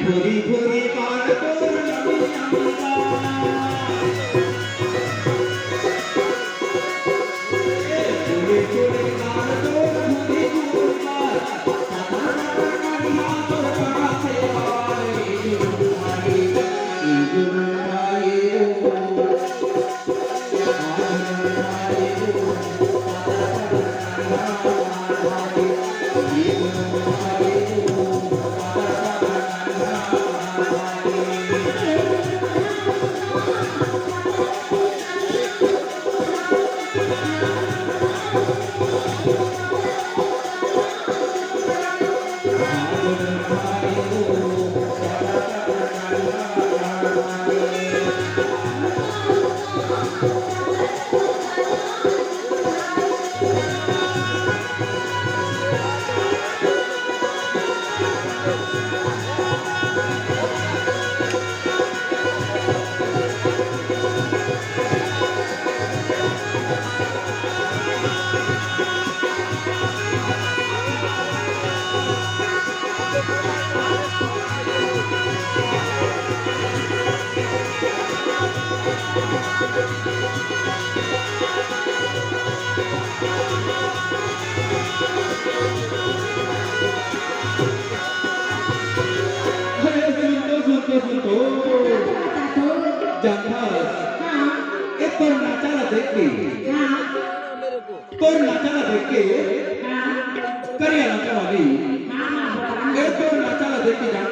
भोरी भोरी कान तोर लमी लमी भोरे भोरे कान तोर भूरी भूरी करिया तोर करा से तोर नाचाला देख के तोर नाचाला देख के करिया नाचाला भी तोर नाचाला देख के